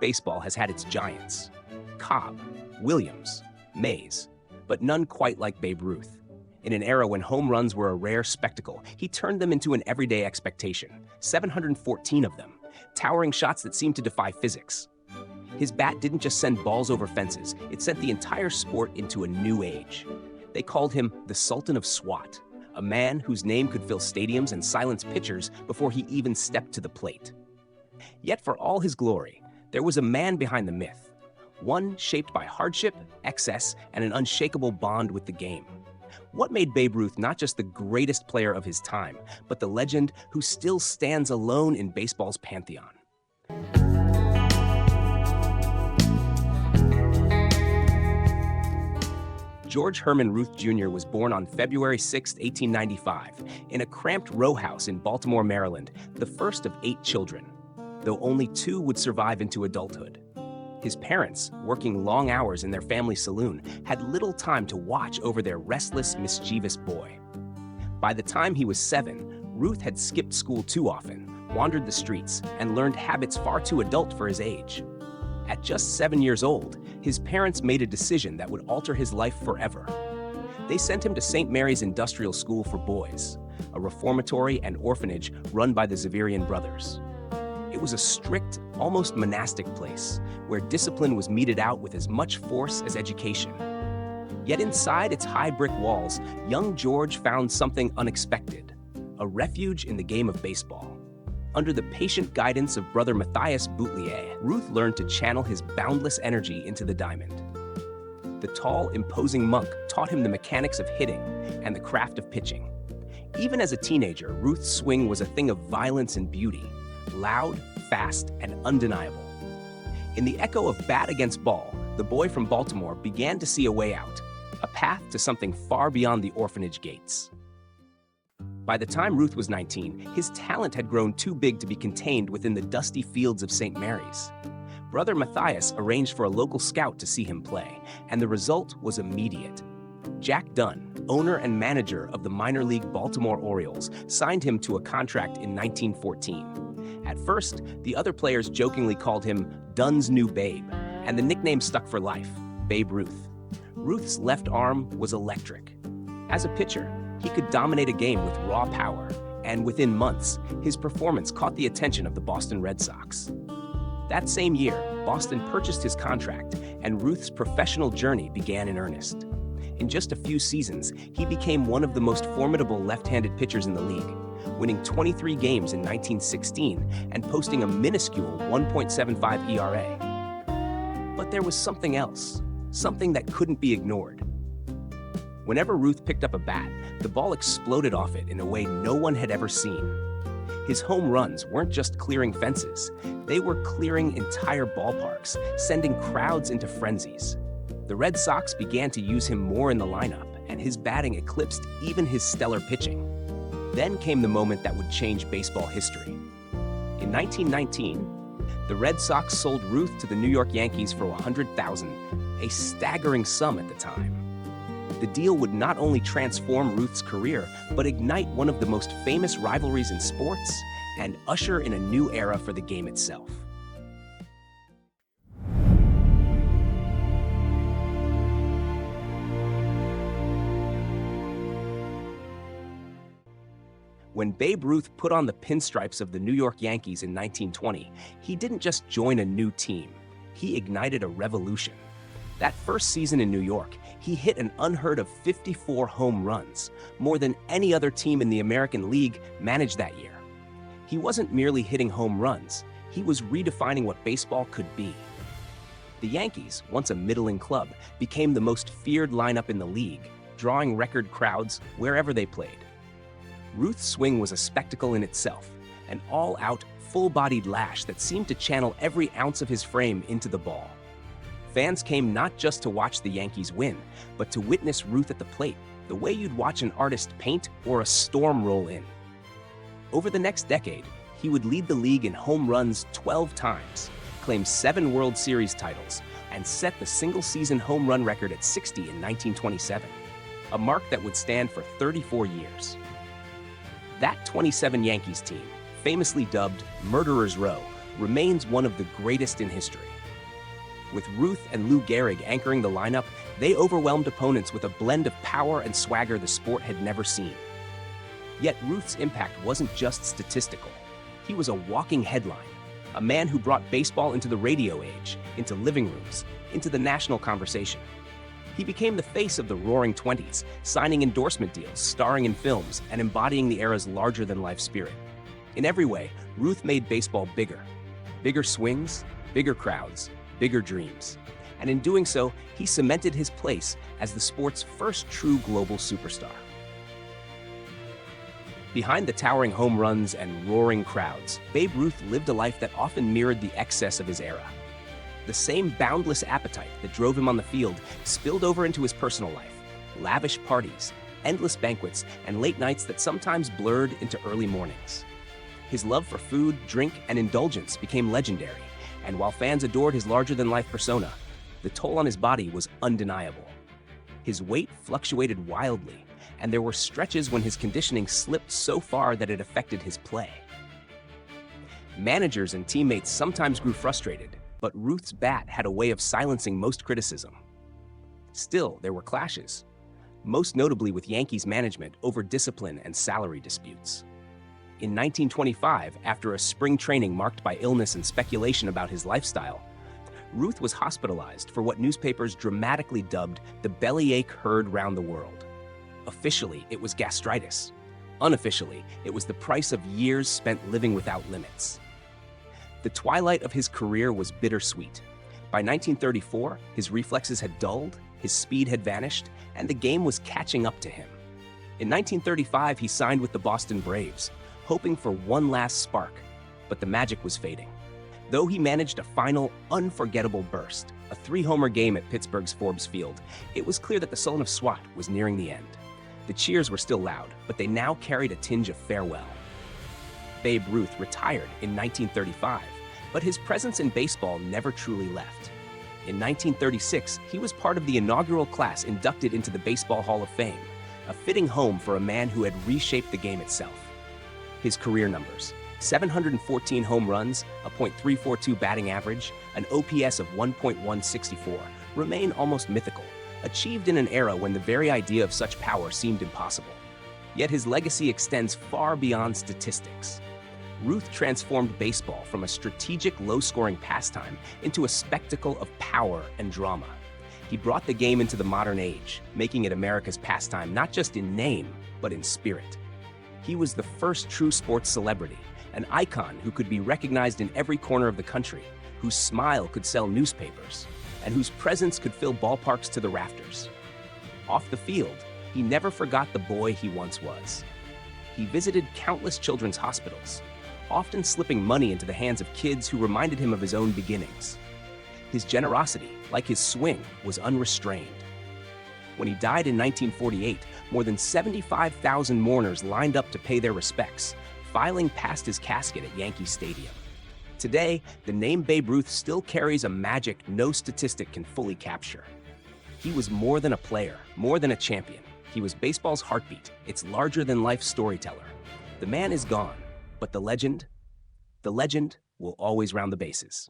baseball has had its giants. Cobb, Williams, Mays, but none quite like Babe Ruth. In an era when home runs were a rare spectacle, he turned them into an everyday expectation, 714 of them, towering shots that seemed to defy physics. His bat didn't just send balls over fences, it sent the entire sport into a new age. They called him the Sultan of Swat, a man whose name could fill stadiums and silence pitchers before he even stepped to the plate. Yet for all his glory, there was a man behind the myth, one shaped by hardship, excess, and an unshakable bond with the game. What made Babe Ruth not just the greatest player of his time, but the legend who still stands alone in baseball's pantheon? George Herman Ruth Jr. was born on February 6, 1895, in a cramped row house in Baltimore, Maryland, the first of 8 children, though only 2 would survive into adulthood. His parents, working long hours in their family saloon, had little time to watch over their restless, mischievous boy. By the time he was 7, Ruth had skipped school too often, wandered the streets, and learned habits far too adult for his age. At just 7 years old, his parents made a decision that would alter his life forever. They sent him to St. Mary's Industrial School for Boys, a reformatory and orphanage run by the Xaverian brothers. It was a strict, almost monastic place, where discipline was meted out with as much force as education. Yet inside its high brick walls, young George found something unexpected, a refuge in the game of baseball. Under the patient guidance of Brother Matthias Boutelier, Ruth learned to channel his boundless energy into the diamond. The tall, imposing monk taught him the mechanics of hitting and the craft of pitching. Even as a teenager, Ruth's swing was a thing of violence and beauty, loud, fast, and undeniable. In the echo of bat against ball, the boy from Baltimore began to see a way out, a path to something far beyond the orphanage gates. By the time Ruth was 19, his talent had grown too big to be contained within the dusty fields of St. Mary's. Brother Matthias arranged for a local scout to see him play, and the result was immediate. Jack Dunn, owner and manager of the minor league Baltimore Orioles, signed him to a contract in 1914. At first, the other players jokingly called him Dunn's new Babe, and the nickname stuck for life, Babe Ruth. Ruth's left arm was electric. As a pitcher, he could dominate a game with raw power, and within months, his performance caught the attention of the Boston Red Sox. That same year, Boston purchased his contract, and Ruth's professional journey began in earnest. In just a few seasons, he became one of the most formidable left-handed pitchers in the league, winning 23 games in 1916 and posting a minuscule 1.75 ERA. But there was something else, something that couldn't be ignored. Whenever Ruth picked up a bat, the ball exploded off it in a way no one had ever seen. His home runs weren't just clearing fences, they were clearing entire ballparks, sending crowds into frenzies. The Red Sox began to use him more in the lineup, and his batting eclipsed even his stellar pitching. Then came the moment that would change baseball history. In 1919, the Red Sox sold Ruth to the New York Yankees for $100,000, a staggering sum at the time. The deal would not only transform Ruth's career, but ignite one of the most famous rivalries in sports and usher in a new era for the game itself. When Babe Ruth put on the pinstripes of the New York Yankees in 1920, he didn't just join a new team, he ignited a revolution. That first season in New York, he hit an unheard of 54 home runs, more than any other team in the American League managed that year. He wasn't merely hitting home runs, he was redefining what baseball could be. The Yankees, once a middling club, became the most feared lineup in the league, drawing record crowds wherever they played. Ruth's swing was a spectacle in itself, an all-out, full-bodied lash that seemed to channel every ounce of his frame into the ball. Fans came not just to watch the Yankees win, but to witness Ruth at the plate, the way you'd watch an artist paint or a storm roll in. Over the next decade, he would lead the league in home runs 12 times, claim 7 World Series titles, and set the single-season home run record at 60 in 1927, a mark that would stand for 34 years. That 27 Yankees team, famously dubbed Murderer's Row, remains one of the greatest in history. With Ruth and Lou Gehrig anchoring the lineup, they overwhelmed opponents with a blend of power and swagger the sport had never seen. Yet Ruth's impact wasn't just statistical. He was a walking headline, a man who brought baseball into the radio age, into living rooms, into the national conversation. He became the face of the Roaring '20s, signing endorsement deals, starring in films, and embodying the era's larger-than-life spirit. In every way, Ruth made baseball bigger. Bigger swings, bigger crowds, bigger dreams. And in doing so, he cemented his place as the sport's first true global superstar. Behind the towering home runs and roaring crowds, Babe Ruth lived a life that often mirrored the excess of his era. The same boundless appetite that drove him on the field spilled over into his personal life. Lavish parties, endless banquets, and late nights that sometimes blurred into early mornings. His love for food, drink, and indulgence became legendary, and while fans adored his larger-than-life persona, the toll on his body was undeniable. His weight fluctuated wildly, and there were stretches when his conditioning slipped so far that it affected his play. Managers and teammates sometimes grew frustrated, but Ruth's bat had a way of silencing most criticism. Still, there were clashes, most notably with Yankees management over discipline and salary disputes. In 1925, after a spring training marked by illness and speculation about his lifestyle, Ruth was hospitalized for what newspapers dramatically dubbed the bellyache heard round the world. Officially, it was gastritis. Unofficially, it was the price of years spent living without limits. The twilight of his career was bittersweet. By 1934, his reflexes had dulled, his speed had vanished, and the game was catching up to him. In 1935, he signed with the Boston Braves, hoping for one last spark, but the magic was fading. Though he managed a final, unforgettable burst, a 3-homer game at Pittsburgh's Forbes Field, it was clear that the Sultan of Swat was nearing the end. The cheers were still loud, but they now carried a tinge of farewell. Babe Ruth retired in 1935, but his presence in baseball never truly left. In 1936, he was part of the inaugural class inducted into the Baseball Hall of Fame, a fitting home for a man who had reshaped the game itself. His career numbers: 714 home runs, a .342 batting average, an OPS of 1.164, remain almost mythical, achieved in an era when the very idea of such power seemed impossible. Yet his legacy extends far beyond statistics. Ruth transformed baseball from a strategic, low-scoring pastime into a spectacle of power and drama. He brought the game into the modern age, making it America's pastime not just in name, but in spirit. He was the first true sports celebrity, an icon who could be recognized in every corner of the country, whose smile could sell newspapers, and whose presence could fill ballparks to the rafters. Off the field, he never forgot the boy he once was. He visited countless children's hospitals, often slipping money into the hands of kids who reminded him of his own beginnings. His generosity, like his swing, was unrestrained. When he died in 1948, more than 75,000 mourners lined up to pay their respects, filing past his casket at Yankee Stadium. Today, the name Babe Ruth still carries a magic no statistic can fully capture. He was more than a player, more than a champion. He was baseball's heartbeat, its larger-than-life storyteller. The man is gone, but the legend will always round the bases.